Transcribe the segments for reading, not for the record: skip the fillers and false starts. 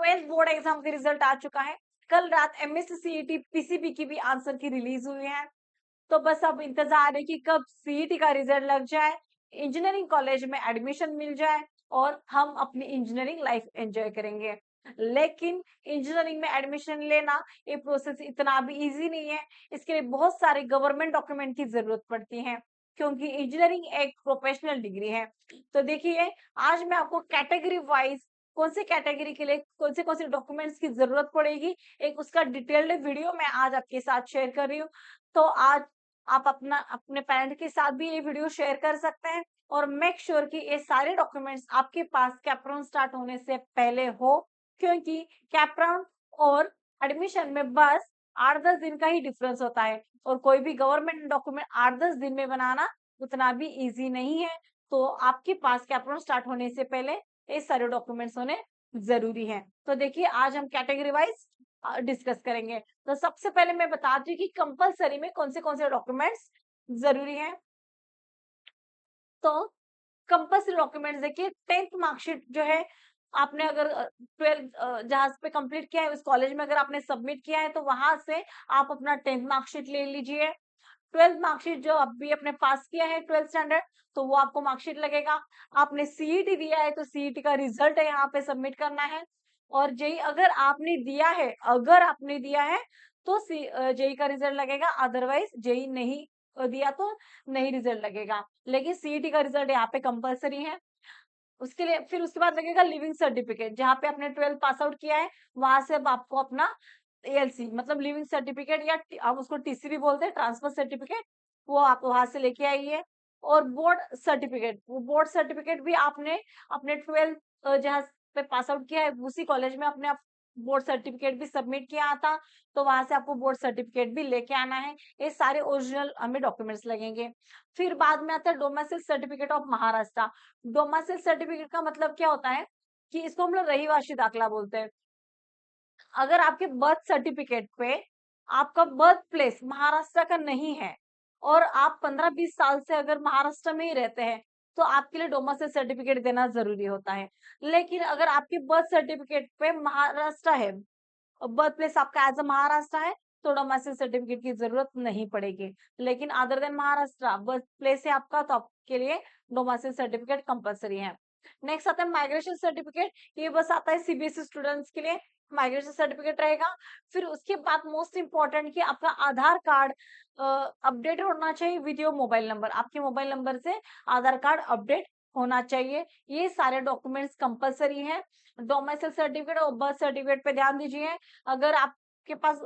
12th board exam का result आ चुका है। कल रात एमएससी सीईटी पीसीबी की भी आंसर की रिलीज हुई है। तो बस अब इंतजार है कि कब सीईटी का रिजल्ट लग जाए, इंजीनियरिंग कॉलेज में एडमिशन मिल जाए और हम अपनी इंजीनियरिंग लाइफ एंजॉय करेंगे। लेकिन इंजीनियरिंग में एडमिशन लेना ये प्रोसेस इतना भी इजी नहीं है। इसके लिए बहुत सारे गवर्नमेंट डॉक्यूमेंट की जरूरत पड़ती है, क्योंकि इंजीनियरिंग एक प्रोफेशनल डिग्री है। तो देखिए, आज मैं आपको कैटेगरी वाइज कौन से कैटेगरी के लिए कौन से डॉक्यूमेंट्स की जरूरत पड़ेगी, एक उसका डिटेल्ड वीडियो मैं आज आपके साथ शेयर कर रही हूँ। तो आज आप अपने पेरेंट के साथ भी ये वीडियो शेयर कर सकते हैं और मेक श्योर कि ये सारे डॉक्यूमेंट्स आपके पास कैपराउन स्टार्ट होने से पहले हो, क्योंकि कैपराउन और एडमिशन में बस 8-10 दिन का ही डिफरेंस होता है और कोई भी गवर्नमेंट डॉक्यूमेंट 8-10 दिन में बनाना उतना भी इजी नहीं है। तो आपके पास कैपराउन स्टार्ट होने से पहले ये सारे डॉक्यूमेंट्स होने जरूरी हैं। तो देखिए, आज हम कैटेगरी वाइज डिस्कस करेंगे। तो सबसे पहले मैं बताती हूँ कि कंपलसरी में कौन से डॉक्यूमेंट्स जरूरी हैं। तो कंपल्सरी डॉक्यूमेंट्स देखिए, 10th मार्कशीट जो है, आपने अगर 12th जहाँ पे कंप्लीट किया है उस कॉलेज में अगर आपने सबमिट किया है तो वहां से आप अपना 10th मार्कशीट ले लीजिए। 12th मार्कशीट जो अभी अपने पास किया है 12th स्टैंडर्ड, तो वो आपको मार्कशीट लगेगा। आपने सीईटी दिया है तो सीईटी का रिजल्ट है यहाँ पे सबमिट करना है। और जेई अगर आपने दिया है तो जेई का रिजल्ट लगेगा, अदरवाइज जेई नहीं दिया तो नहीं रिजल्ट लगेगा। लेकिन सीईटी का रिजल्ट यहाँ पे कंपलसरी है। उसके लिए फिर उसके बाद लगेगा लिविंग सर्टिफिकेट, जहाँ पे आपने 12th पास आउट किया है वहां से अब आपको अपना एएलसी मतलब लिविंग सर्टिफिकेट या आप उसको टीसी भी बोलते हैं, ट्रांसफर सर्टिफिकेट, वो आप वहां से लेके आइए। और बोर्ड सर्टिफिकेट, वो बोर्ड सर्टिफिकेट भी आपने अपने 12th जहाँ पे पास आउट किया है उसी कॉलेज में अपने बोर्ड सर्टिफिकेट भी सबमिट किया था, तो वहां से आपको बोर्ड सर्टिफिकेट भी लेके आना है। ये सारे ओरिजिनल हमें डॉक्यूमेंट्स लगेंगे। फिर बाद में आता है domestic certificate of Maharashtra. Domestic certificate का मतलब क्या होता है कि इसको हम लोग रहिवासी दाखला बोलते हैं। अगर आपके बर्थ सर्टिफिकेट पे आपका बर्थ प्लेस महाराष्ट्र का नहीं है और आप 15-20 साल से अगर महाराष्ट्र में ही रहते हैं, तो आपके लिए डोमेस्टिक सर्टिफिकेट देना जरूरी होता है। लेकिन अगर आपके बर्थ सर्टिफिकेट पे महाराष्ट्र है, बर्थ प्लेस आपका एज अ महाराष्ट्र है, तो डोमेस्टिक सर्टिफिकेट की जरूरत नहीं पड़ेगी। लेकिन other than Maharashtra birth place है आपका, तो आपके लिए डोमेस्टिक सर्टिफिकेट कंपलसरी है। नेक्स्ट आता है माइग्रेशन सर्टिफिकेट। ये बस आता है सीबीएसई स्टूडेंट्स के लिए, माइग्रेशन सर्टिफिकेट रहेगा। फिर उसके बाद मोस्ट इंपॉर्टेंट कि आपका आधार कार्ड अपडेट होना चाहिए विद योर मोबाइल नंबर। आपके मोबाइल नंबर से आधार कार्ड अपडेट होना चाहिए। ये सारे डॉक्यूमेंट्स कंपलसरी हैं। डोमेस्टिक सर्टिफिकेट और बर्थ सर्टिफिकेट पे ध्यान दीजिए। अगर आपके पास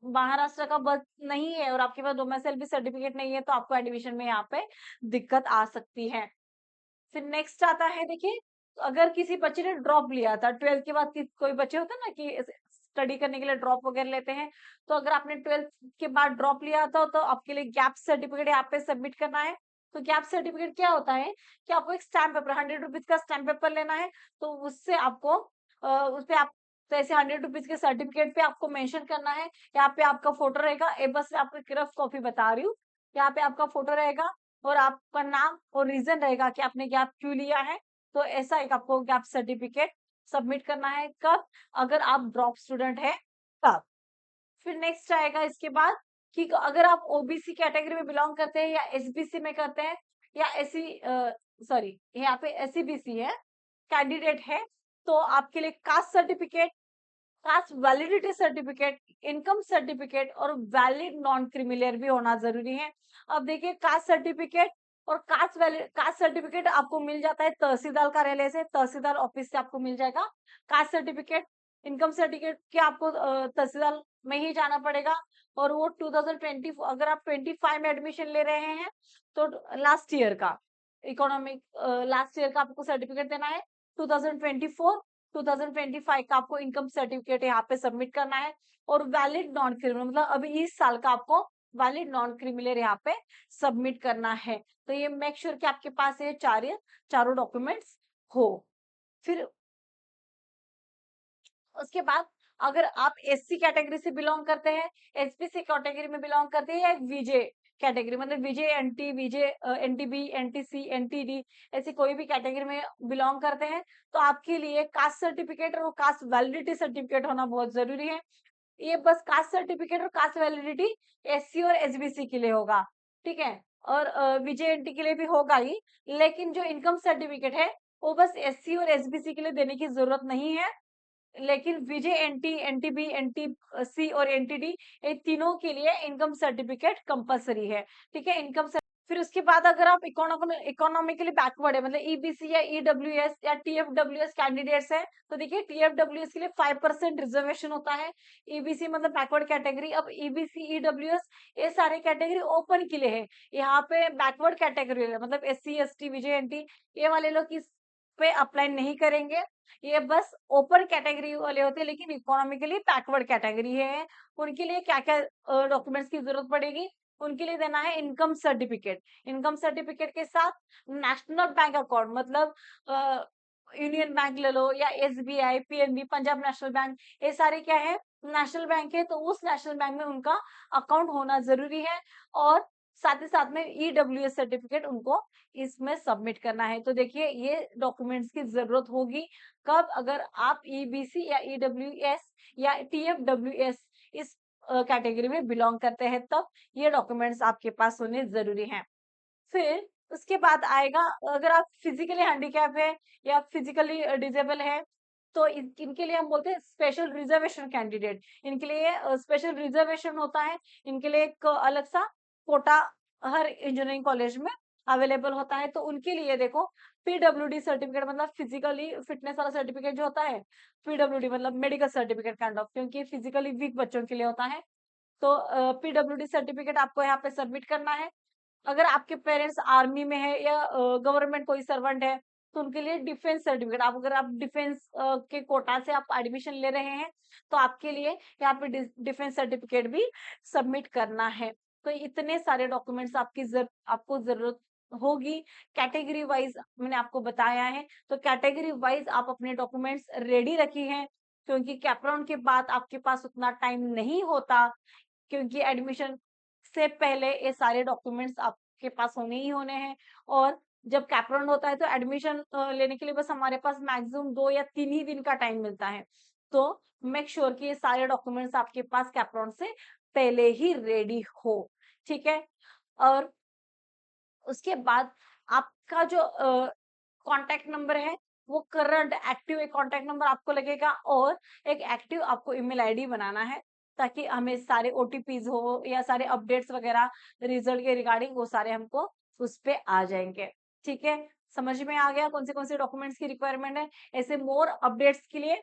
महाराष्ट्र का बर्थ नहीं है और आपके पास डोमेस्टिक भी सर्टिफिकेट नहीं है, तो आपको एडमिशन में यहाँ पे दिक्कत आ सकती है। फिर नेक्स्ट आता है, देखिए, अगर किसी बच्चे ने ड्रॉप लिया था 12th के बाद, कोई बच्चे होते हैं ना कि स्टडी करने के लिए ड्रॉप वगैरह लेते हैं, तो अगर आपने 12th के बाद ड्रॉप लिया था तो आपके लिए गैप सर्टिफिकेट यहाँ पे सबमिट करना है। तो गैप सर्टिफिकेट क्या होता है कि आपको एक स्टैम्प पेपर 100 रुपीज का स्टैम्प पेपर लेना है। तो उससे आपको उस पे आप तो ऐसे 100 रुपीज के सर्टिफिकेट पे आपको मेंशन करना है। यहाँ पे आपका फोटो रहेगा, ए बस मैं आपको एक रफ कॉपी बता रही हूँ। यहाँ पे आपका फोटो रहेगा और आपका नाम और रीजन रहेगा कि आपने गैप क्यों लिया है। तो ऐसा एक आपको गैप सर्टिफिकेट सबमिट करना है। कब? अगर आप ड्रॉप स्टूडेंट है तब। फिर नेक्स्ट आएगा इसके बाद कि अगर आप ओबीसी कैटेगरी में बिलोंग करते हैं या एसबीसी में करते हैं या एससी सॉरी यहाँ पे एससीबीसी है, कैंडिडेट है, तो आपके लिए caste certificate, cast validity certificate, income certificate और वैलिड नॉन क्रिमिलियर भी होना जरूरी है। अब देखिए, कास्ट सर्टिफिकेट और कास्ट सर्टिफिकेट आपको मिल जाता है तहसीलदार कार्यालय से, तहसीलदार ऑफिस से आपको मिल जाएगा कास्ट सर्टिफिकेट। इनकम सर्टिफिकेट के आपको तहसीलदार में ही जाना पड़ेगा। और वो 2020 अगर आप 25 में एडमिशन ले रहे हैं तो लास्ट ईयर का इकोनॉमिक लास्ट ईयर का आपको सर्टिफिकेट देना है। 2024 2025 का आपको इनकम सर्टिफिकेट यहाँ पे सबमिट करना है। और वैलिड नॉन क्रिमिनल मतलब अभी इस साल का आपको वैलिड नॉन क्रिमिनल यहाँ पे सबमिट करना है। तो ये मेक श्योर कि आपके पास ये चारों डॉक्यूमेंट्स हो। फिर उसके बाद अगर आप एससी कैटेगरी से बिलोंग करते हैं, एसबीसी कैटेगरी में बिलोंग करते हैं या वीजे कैटेगरी मतलब विजय एनटी, विजय एनटीबी, एनटीसी, एनटीडी ऐसी कोई भी कैटेगरी में बिलोंग करते हैं, तो आपके लिए कास्ट सर्टिफिकेट और कास्ट वैलिडिटी सर्टिफिकेट होना बहुत ज़रूरी है। ये बस कास्ट सर्टिफिकेट और कास्ट वैलिडिटी एससी और एसबीसी के लिए होगा, ठीक है? और विजेएनटी के लिए भी होगा ही, लेकिन जो इनकम सर्टिफिकेट है, वो बस एससी और एसबीसी के लिए देने की ज़रूरत नहीं है। लेकिन विजय एनटी, एनटीबी, एनटीसी और एनटीडी ये तीनों के लिए इनकम सर्टिफिकेट कंपल्सरी है, ठीक है? फिर उसके बाद अगर आप इकोनॉमिकली बैकवर्ड है मतलब ईबीसी या ईडब्ल्यूएस या टीएफडब्ल्यूएस कैंडिडेट्स हैं, तो देखिए टीएफडब्ल्यूएस के लिए 5% रिजर्वेशन होता है। ईबीसी मतलब बैकवर्ड कैटेगरी। अब ईबीसी, ईडब्ल्यूएस ये सारे कैटेगरी ओपन के लिए है। यहाँ पे बैकवर्ड कैटेगरी है मतलब एससी, एसटी, विजेएनटी ये वाले लोग इस पे अप्लाई नहीं करेंगे। ये बस ओपन कैटेगरी वाले होते हैं, लेकिन इकोनॉमिकली बैकवर्ड कैटेगरी है। उनके लिए क्या-क्या डॉक्यूमेंट्स की जरूरत पड़ेगी? उनके लिए देना है इनकम सर्टिफिकेट। इनकम सर्टिफिकेट के साथ नेशनल बैंक अकाउंट मतलब यूनियन बैंक ले लो या SBI, PNB, Punjab national bank ये सारे क्या है? नेशनल बैंक है, तो उस नेशनल बैंक में उनका अकाउंट होना जरूरी है और साथ ही साथ में ईडब्ल्यूएस सर्टिफिकेट उनको इसमें सबमिट करना है। तो देखिए ये डॉक्यूमेंट्स की जरूरत होगी कब? अगर आप ईबीसी या ईडब्ल्यूएस या टीएफडब्ल्यूएस इस कैटेगरी में बिलोंग करते हैं, तब ये डॉक्यूमेंट्स आपके पास होने जरूरी हैं। फिर उसके बाद आएगा अगर आप फिजिकली हैंडीकैप है या फिजिकली डिसेबल है, तो इनके लिए हम बोलते हैं स्पेशल रिजर्वेशन कैंडिडेट। इनके लिए स्पेशल रिजर्वेशन होता है। इनके लिए एक अलग सा कोटा हर इंजीनियरिंग कॉलेज में अवेलेबल होता है। तो उनके लिए देखो पीडब्ल्यूडी सर्टिफिकेट मतलब फिजिकली फिटनेस वाला सर्टिफिकेट जो होता है, पीडब्ल्यूडी मतलब मेडिकल सर्टिफिकेट काइंड ऑफ, क्योंकि फिजिकली वीक बच्चों के लिए होता है। तो पीडब्ल्यूडी सर्टिफिकेट आपको यहाँ पे सबमिट करना है। अगर आपके पेरेंट्स आर्मी में है या गवर्नमेंट कोई सर्वेंट है, तो उनके लिए डिफेंस सर्टिफिकेट आप अगर आप डिफेंस के कोटा से आप एडमिशन ले रहे हैं, तो आपके लिए यहाँ पे डिफेंस सर्टिफिकेट भी सबमिट करना है। तो इतने सारे डॉक्यूमेंट्स आपको जरूरत होगी। कैटेगरी वाइज मैंने आपको बताया है, तो कैटेगरी वाइज आप अपने डॉक्यूमेंट्स रेडी रखी हैं, क्योंकि कैपराउन के बाद आपके पास उतना टाइम नहीं होता, क्योंकि एडमिशन से पहले ये सारे डॉक्यूमेंट्स आपके पास होने ही होने हैं। और जब कैप राउंड होता है तो एडमिशन लेने के लिए बस हमारे पास मैक्सिमम 2 या 3 ही दिन का टाइम मिलता है। तो मेक श्योर कि ये सारे डॉक्यूमेंट्स आपके पास कैप राउंड से पहले ही रेडी हो, ठीक है? और उसके बाद आपका जो कॉन्टैक्ट नंबर है, वो करंट एक्टिव एक कॉन्टैक्ट नंबर आपको लगेगा और एक एक्टिव आपको ईमेल आईडी बनाना है, ताकि हमें सारे ओटीपीज़ हो या सारे अपडेट्स वगैरह रिजल्ट के रिगार्डिंग वो सारे हमको उस पे आ जाएँगे, ठीक है? समझ में आ गया कौन से डॉक्यूमेंट्स की रिक्वायरमेंट है? ऐसे मोर अपडेट्स के लिए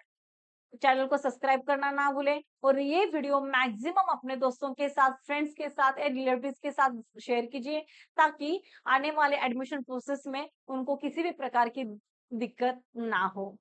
चैनल को सब्सक्राइब करना ना भूलें और ये वीडियो मैक्सिमम अपने दोस्तों के साथ, फ्रेंड्स के साथ या रिलेटिव्स के साथ शेयर कीजिए, ताकि आने वाले एडमिशन प्रोसेस में उनको किसी भी प्रकार की दिक्कत ना हो।